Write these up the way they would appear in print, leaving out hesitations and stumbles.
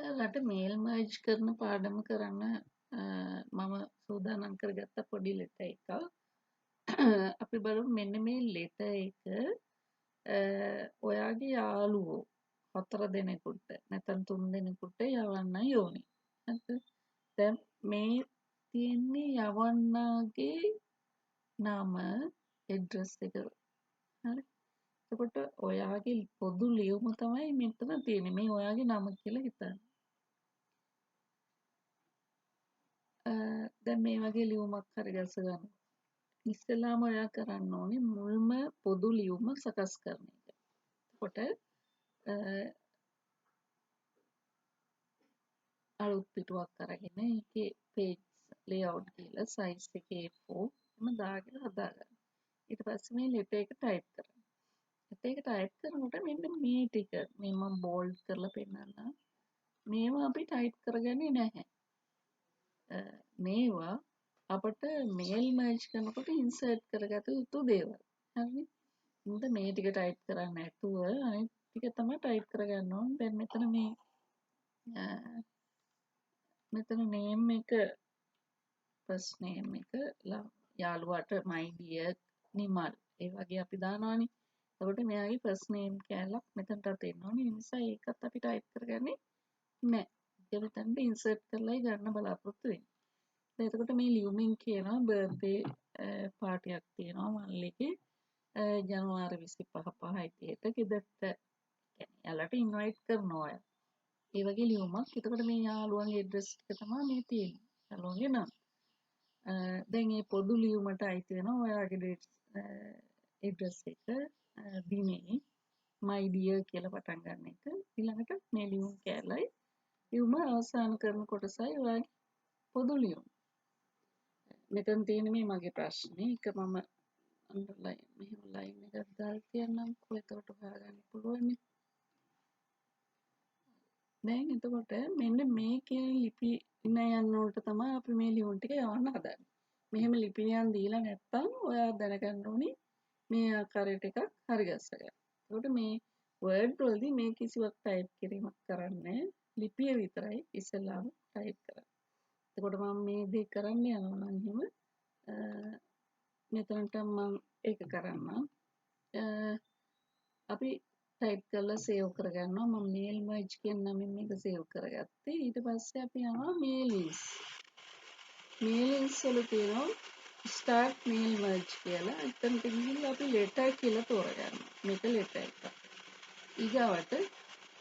රට mail merge කරන පාඩම කරන්න මම සූදානම් කරගත්ත පොඩි ලෙට එකක්. අපි බලමු මෙන්න මේ ලෙට එක ඔයාගේ යාළුවෝ 4 දෙනෙකුට නැත්නම් 3 දෙනෙකුට යවන්න ඕනේ. හරිද? දැන් මේ තියෙන්නේ යවන්නාගේ නම ඇඩ්‍රස් එක. හරි. එතකොට ඔයාගේ පොදු ලියුම තමයි මෙතන තියෙන්නේ. මේ ඔයාගේ නම කියලා හිතන්න. දැන් මේ වගේ ලියුමක් හරි ගස ගන්න. ඉස්සෙල්ලාම ඔයා කරන්න ඕනේ මුල්ම පොදු ලියුම සකස් කරන එක. එතකොට අලුත් පිටුවක් අරගෙන ඒකේ page layout කියලා size එකේ A4 එම දාගෙන හදාගන්න. ඊට පස්සේ මේ letter එක type කරන්න. letter එක type කරනකොට මෙන්න මේ ටික මේ මම bold කරලා පෙන්නන්නම්. මේවා අපි type කරගන්නේ නැහැ. මේවා අපට මේල් මර්ජ් කරනකොට ඉන්සර්ට් කරගත යුතු දේවල්. හරිද? මුද මේ ටික ටයිප් කරන්න නැතුව අනිත් ටික තමයි ටයිප් කරගන්න ඕන. දැන් මෙතන name එක first name එක යාළුවාට my dear නිමල් ඒ වගේ අපි දානවානේ. එතකොට මෙයාගේ first name කැලක් මෙතනට තියෙන්න ඕනේ. ඒ නිසා ඒකත් අපි ටයිප් කරගන්නේ නැහැ. ඒක මෙතනට ඉන්සර්ට් කරලායි ගන්න බලාපොරොත්තු වෙන්නේ. එතකොට මේ ලියුමින් කියනවා බර්ත්ඩේ පාටියක් තියෙනවා මල්ලිගේ ජනවාරි 25 ගෙදරට කියන්නේ යාළුවට ඉන්වයිට් කරනවා අය. ඒ වගේ ලියුමක්. එතකොට මේ යාළුවන්ගේ ඇඩ්‍රස් ටික තමයි මේ තියෙන්නේ. යාළුවන්ගේ නම. දැන් මේ පොදු ලියුමට අයිති වෙනවා ඔයාගේ ඇඩ්‍රස් එක දිනේ my dear කියලා පටන් ගන්න එක. ඊළඟට මේ ලියුම කැලයි ලියුම අවසන් කරන කොටසයි ඔයාගේ පොදු ලියුම. මෙතන තියෙන මේ මගේ ප්‍රශ්නේ එක මම අන්ඩර්ලයින් මෙහෙම ලයින් එකක් දාලා තියන්නම්කෝ එතකොට හොයාගන්න පුළුවන් නේ. දැන් එතකොට මෙන්න මේ කියන ලිපි නයන් වලට තමයි අපි මේ ලියුම් ටික යවන්න හදන්නේ. මෙහෙම ලිපිනයන් දීලා නැත්තම් ඔයා දැනගන්න ඕනේ මේ ආකාරයට එකක් හරි ගස්ස ගන්න. එතකොට මේ වර්ඩ් වලදී මේ කිසිවක් ටයිප් කිරීමක් කරන්නේ ලිපිය විතරයි ඉස්සෙල්ලාම ටයිප් කරන්නේ. එතකොට මම මේ දේ කරන්න යනවා නම් එහෙම මෙතනට මම ඒක කරන්නම්. අපි ටයිප් කරලා සේව් කරගන්නවා. මම මේල් මර්ජ් කියන නමින් මේක සේව් කරගත්තේ. ඊට පස්සේ අපි යනවා මේලින්ස්. මේලින්ස් වල තියෙනවා start mail merge කියලා. එතනට ගිහිල්ලා අපි letter කියලා තෝරගන්නවා. මේක letter එකක්. ඊගාවට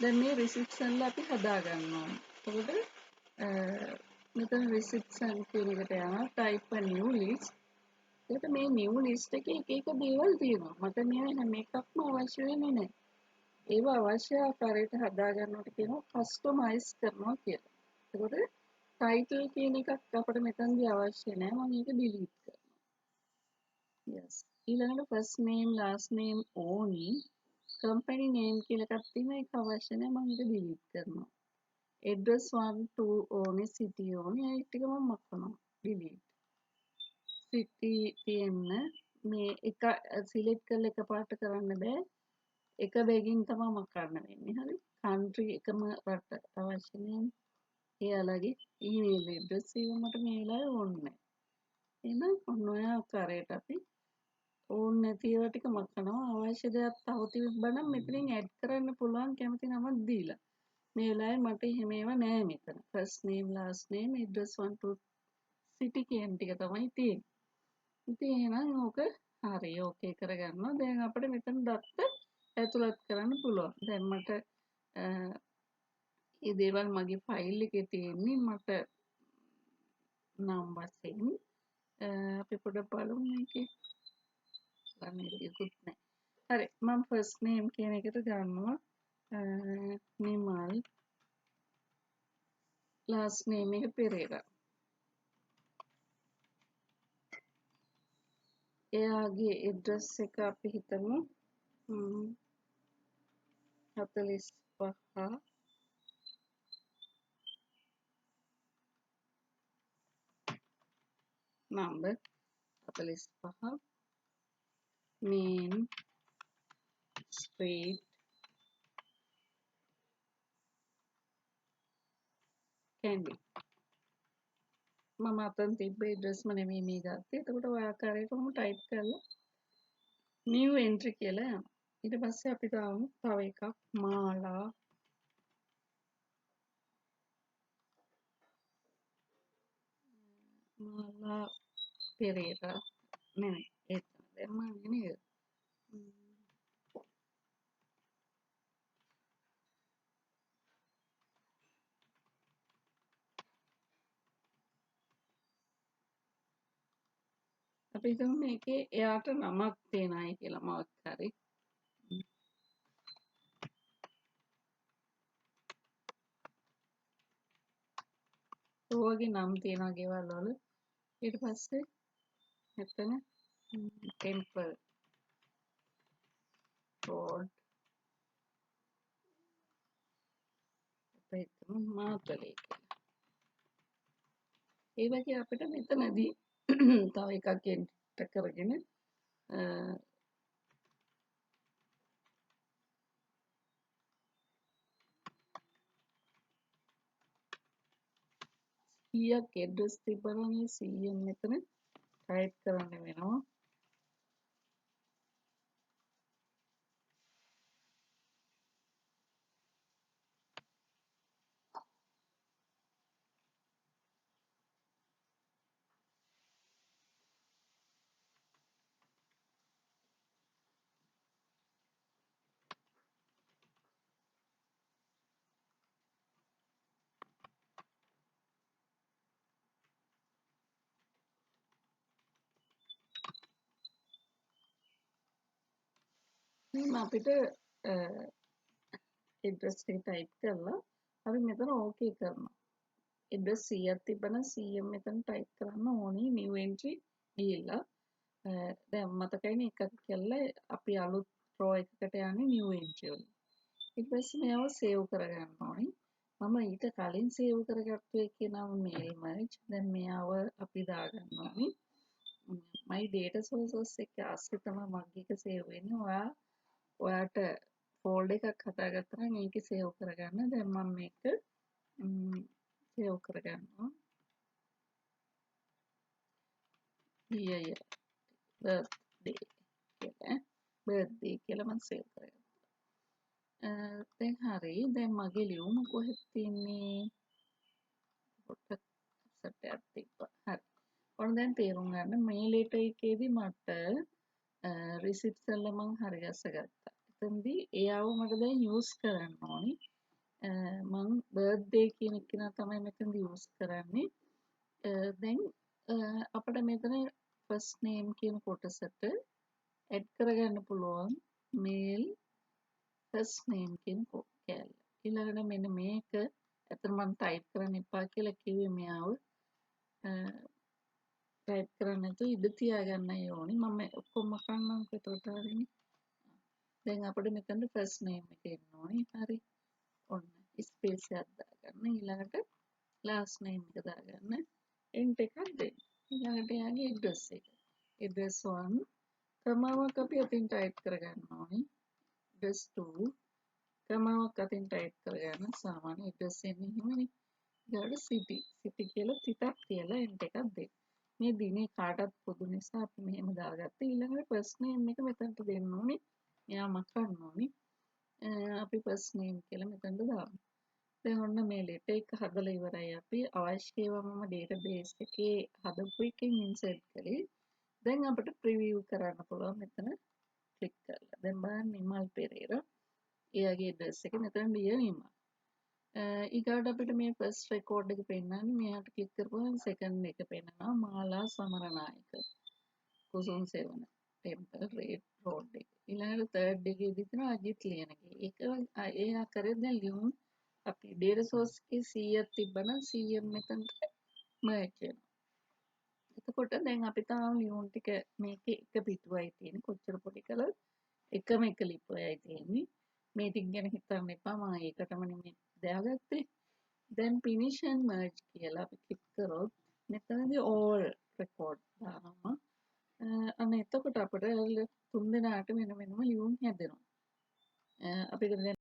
දැන් මේ reception ල අපි හදා ගන්න ඕනේ. එතකොට මෙතන reception කියන එකට යනවා type a new list. එතකොට මේ new list එකේ එක එක දේවල් තියෙනවා. මට මේ හැම එකක්ම අවශ්‍ය වෙන්නේ නැහැ. ඒවා අවශ්‍ය ආකාරයට හදා ගන්නවට කියනවා කස්ටමයිස් කරනවා කියලා. එතකොට ටයිටල් කියන එකක් අපිට මෙතනදී අවශ්‍ය නැහැ. මම ඒක ඩිලීට් කරනවා. yes. ඊළඟට first name last name ඕනි. company name කියලා එකක් තියෙනවා. ඒක අවශ්‍ය නැහැ. මම ඒක ඩිලීට් කරනවා. address 1 2 ඕනි. city ඕනි. ඒ ටික මම මකනවා. delete. city තියෙන්න මේ එක සිලෙක්ට් කරලා එකපාරට කරන්න බෑ. එක බැගින් තමයි මකන්න වෙන්නේ. හරි. country එකම රට අවශ්‍ය නැහැ. එයාලගේ ඊමේල් ඇඩ්‍රස් එක මට මේ වෙලාවේ ඕනේ නැහැ. එහෙනම් ඔන්න ඔය ආකාරයට අපි ඕනේ නැති ඒවා ටික මකනවා. අවශ්‍ය දේවල් තව තිබ්බනම් මෙතනින් ඇඩ් කරන්න පුළුවන් කැමති නමක් දීලා. මේ වෙලාවේ මට එහෙම ඒවා නැහැ මෙතන. first name last name address 1 2 city කියන ටික තමයි තියෙන්නේ. ඉතින් එහෙනම් ඕක හරි ඕකේ කරගන්නවා. දැන් අපිට මෙතන දත්ත ඇතුළත් කරන්න පුළුවන්. දැන් මට මේ දේවල් මගේ ෆයිල් එකේ තියෙන්නේ මට නම් වශයෙන් අපි පොඩ්ඩක් බලමු මේකේ ළමයිකුත් නැහැ. හරි මම ෆස්ට් නේම් කියන එකට ගන්නවා නිමල් ලාස්ට් නේම් එක පෙරේරා. එයාගේ ඇඩ්‍රස් එක අපි හිතමු 45 number 45 main street candy. මම අතන් තිබ්බ ඇඩ්‍රස්ම නෙමෙයි මේ ගත්තේ. එතකොට ඔය ආකාරයටම ටයිප් කරලා new entry කියලා යනවා. ඊට පස්සේ අපි දාමු තව එකක් මාලා පෙරේරා නෙමෙයි එතන දැම්මනේ නේද? අපි හිතමු මේකේ එයාට නමක් දෙනයි කියලා මොකක් හරි. ඔයගේ නම් තියනවා ගෙවල් වල. ඊට පස්සේ මෙතන temple road අපි හිතමු මාතලේ කියලා. ඒ වගේ අපිට මෙතනදී තව එකක් එන්ටර් කරගෙන කීයක් ඇඩ්‍රස් තිබ්බනම් 100 මෙතන ටයිප් කරන්න වෙනවා. මේ අපිට ඇඩ්‍රස් එක ටයිප් කරලා අපි මෙතන ඕකේ කරනවා. ඇඩ්‍රස් 100ක් තිබ්බනම් 100 මෙතන ටයිප් කරන්න ඕනේ new entry ගිහිල්ලා. දැන් මතකයිනේ එකක් කළා අපි අලුත් රෝ එකකට යන්නේ new entry වල. ඊට පස්සේ මේව සේව් කරගන්න ඕනේ. මම ඊට කලින් සේව් කරගත්තු එකේ නම mail merge. දැන් මෙයාව අපි දාගන්න ඕනේ. my data sources එක ASCII තමයි මගේ එක සේව් වෙන්නේ. ඔයාට ෆෝල්ඩර් එකක් හදාගත්තා නම් ඒකේ සේව් කරගන්න. දැන් මම මේක සේව් කරගන්නවා. year birthday කියලා. birthday කියලා මම සේව් කරගත්තා. දැන් හරි. දැන් මගේ ලියුම කොහෙද තියෙන්නේ? පොඩ්ඩක් සැටයක් තිබ්බා. හරි. ඔන්න දැන් තේරුම් ගන්න මේ ලෙටර් එකේදී මට රිසිප්ට්ස් වල මම හරි ගස්සගත්තා. එතෙන්දී එයාව මට දැන් යූස් කරන්න ඕනි. මම බර්ත්ඩේ කියන එක තමයි මෙතනදී යූස් කරන්නේ. දැන් අපිට මෙතන ෆස්ට් නේම් කියන කොටසට ඇඩ් කරගන්න පුළුවන් මේල් ෆස්ට් නේම් කියන කෑල්ල. ඊළඟට මෙන්න මේක ඇත්තට මම ටයිප් කරන්න එපා කියලා කිව්වේ මෙයාව ටයිප් කරන්න නැතුව ඉඳ තියාගන්නයි ඕනි. මම ඔක්කොම කරන්නම්කෝ එතකොට හරිනේ. දැන් අපිට මෙතන ෆස්ට් නේම් එක එන්න ඕනි. හරි. ඔන්න ස්පේස් එකක් දාගන්න. ඊළඟට ලාස්ට් නේම් එක දාගන්න. එන්ටර් එකක් දෙන්න. ඊළඟට යාගේ ඇඩ්‍රස් එක. ඇඩ්‍රස් 1 ක්‍රමාවක් අපි අතින් ටයිප් කරගන්න ඕනි. ඇඩ්‍රස් 2 ක්‍රමාවක් අතින් ටයිප් කරගන්න. සාමාන්‍ය ඇඩ්‍රස් එන්නේ එහෙමනේ. ඊළඟට සිටි කියලා තිතක් තියලා එන්ටර් එකක් දෙන්න. මේ දිනේ කාටත් පොදු නිසා අපි මෙහෙම දාගත්තා. ඊළඟට ෆස්ට් නේම් එක මෙතනට දෙන්න ඕනේ. එයා මකන්න ඕනේ. අපි ෆස්ට් නේම් කියලා මෙතනට දාමු. දැන් ඔන්න මේ ලෙටර් එක හදලා ඉවරයි. අපි අවශ්‍ය ඒවා මම ඩේටාබේස් එකේ හදපු එකෙන් ඉන්සර්ට් කළේ. දැන් අපිට ප්‍රිවිව් කරන්න පුළුවන් මෙතන ක්ලික් කරලා. දැන් බලන්න නිමල් පෙරේරා. එයාගේ ඇඩ්‍රස් එක මෙතන ලියලා නිමල්. ඊගාට අපිට මේ ෆස්ට් රෙකෝඩ් එක පෙන්නන්නේ මෙයාට ක්ලික් කරපුවම සෙකන්ඩ් එක පෙන්නනවා මාලා සමරනායක කුසුම් සෙවන ටෙම්පල් රේඩ් රෝඩ් එක. ඊළඟට තර්ඩ් එකේදී තියෙනවා අජිත් ලියනගේ. ඒක ඒ ආකාරයෙන් දැන් ලියුම් අපි ඩේටා සෝස් එකේ 100ක් තිබ්බනම් 100 මෙතනට මර්ජ් වෙනවා. එතකොට දැන් අපි තාම ලියුම් ටික මේකේ එක පිටුවයි තියෙන්නේ. කොච්චර පොඩි කළත් එකම එක ලිප්පයයි තියෙන්නේ. මේ ටික ගැන හිතන්න එපා. මම ඒකටම නෙමෙයි දාගත්තේ. දැන් finish and merge කියලා අපි ක්ලික් කරොත් මෙතනදී all record දානවා. අන්න එතකොට අපිට තුන් දෙනාට වෙන වෙනම ලියුම් හැදෙනවා. අපිට